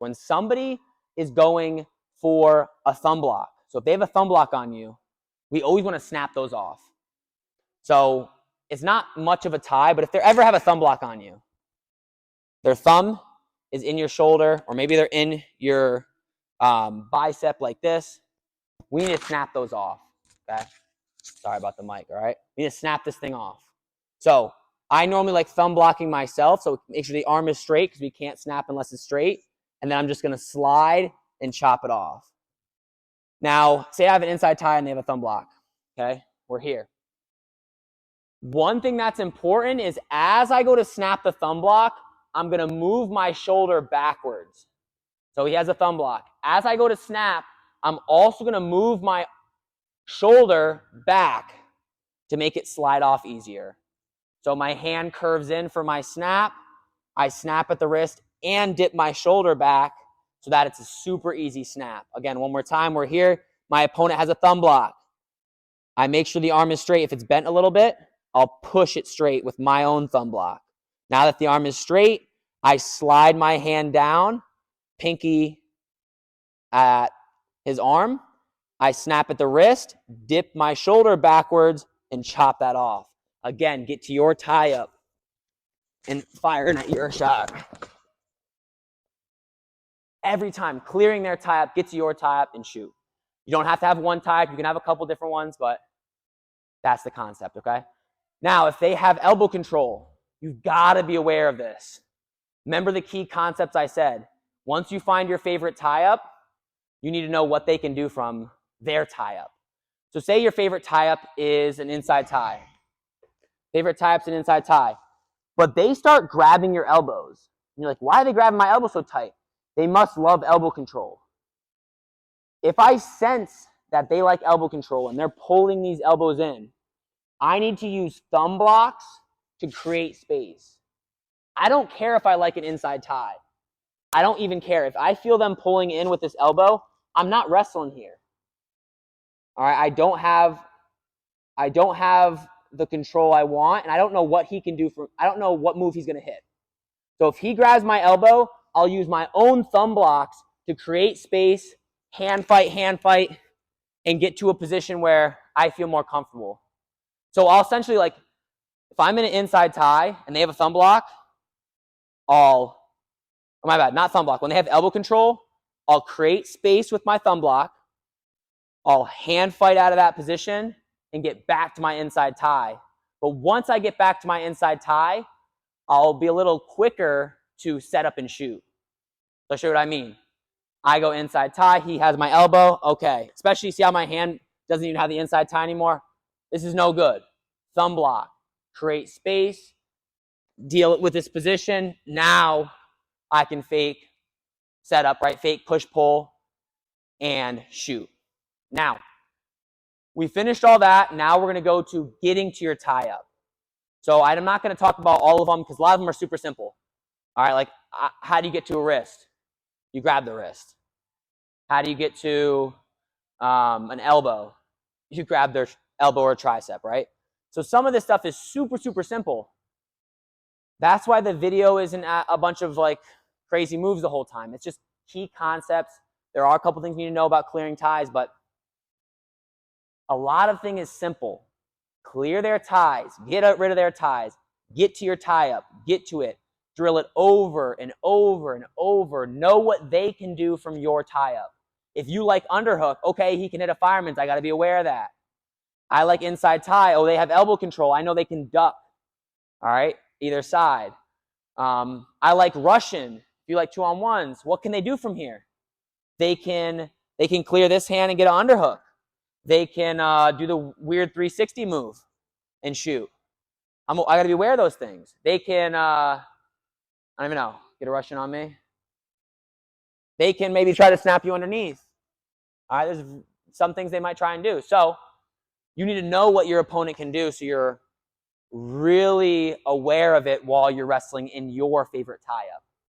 When somebody is going for a thumb block, so if they have a thumb block on you, we always want to snap those off. So it's not much of a tie, but if they ever have a thumb block on you, their thumb is in your shoulder, or maybe they're in your bicep like this, we need to snap those off, okay? Sorry about the mic, all right? We need to snap this thing off. So I normally like thumb blocking myself, so make sure the arm is straight because we can't snap unless it's straight. And then I'm just going to slide and chop it off. Now, say I have an inside tie and they have a thumb block, okay? We're here. One thing that's important is as I go to snap the thumb block, I'm going to move my shoulder backwards. So he has a thumb block. As I go to snap, I'm also going to move my shoulder back to make it slide off easier. So my hand curves in for my snap. I snap at the wrist and dip my shoulder back so that it's a super easy snap. Again, one more time, we're here. My opponent has a thumb block. I make sure the arm is straight. If it's bent a little bit, I'll push it straight with my own thumb block. Now that the arm is straight, I slide my hand down, pinky at his arm. I snap at the wrist, dip my shoulder backwards, and chop that off. Again, get to your tie-up and firing at your shot. Every time, clearing their tie-up, get to your tie-up, and shoot. You don't have to have one tie-up. You can have a couple different ones, but that's the concept, okay? Now, if they have elbow control, you've got to be aware of this. Remember the key concepts I said. Once you find your favorite tie-up, you need to know what they can do from their tie-up. So say your favorite tie-up is an inside tie. Favorite tie-up's an inside tie. But they start grabbing your elbows. And you're like, why are they grabbing my elbow so tight? They must love elbow control. If I sense that they like elbow control and they're pulling these elbows in, I need to use thumb blocks to create space. I don't care if I like an inside tie. I don't even care. If I feel them pulling in with this elbow, I'm not wrestling here. All right, I don't have the control I want, and I don't know what he can do I don't know what move he's going to hit. So if he grabs my elbow, I'll use my own thumb blocks to create space, hand fight, and get to a position where I feel more comfortable. So I'll essentially, like, if I'm in an inside tie and they have a thumb block, when they have elbow control, I'll create space with my thumb block. I'll hand fight out of that position and get back to my inside tie. But once I get back to my inside tie, I'll be a little quicker to set up and shoot. So I'll show you what I mean. I go inside tie, he has my elbow, okay. Especially, see how my hand doesn't even have the inside tie anymore? This is no good. Thumb block, create space, deal with this position. Now I can fake set up, right? Fake, push, pull, and shoot. Now, we finished all that. Now we're going to go to getting to your tie-up. So I'm not going to talk about all of them because a lot of them are super simple. All right, like how do you get to a wrist? You grab the wrist. How do you get to an elbow? You grab their elbow or tricep, right? So some of this stuff is super, super simple. That's why the video isn't a bunch of like crazy moves the whole time. It's just key concepts. There are a couple things you need to know about clearing ties, but a lot of things is simple. Clear their ties. Get rid of their ties. Get to your tie-up. Get to it. Drill it over and over and over. Know what they can do from your tie-up. If you like underhook, okay, he can hit a fireman's. I got to be aware of that. I like inside tie. Oh, they have elbow control. I know they can duck. All right, either side. I like Russian. If you like 2-on-1s, what can they do from here? They can clear this hand and get an underhook. They can do the weird 360 move and shoot. I got to be aware of those things. They can, I don't even know, get a Russian on me. They can maybe try to snap you underneath. All right, there's some things they might try and do. So you need to know what your opponent can do so you're really aware of it while you're wrestling in your favorite tie-up.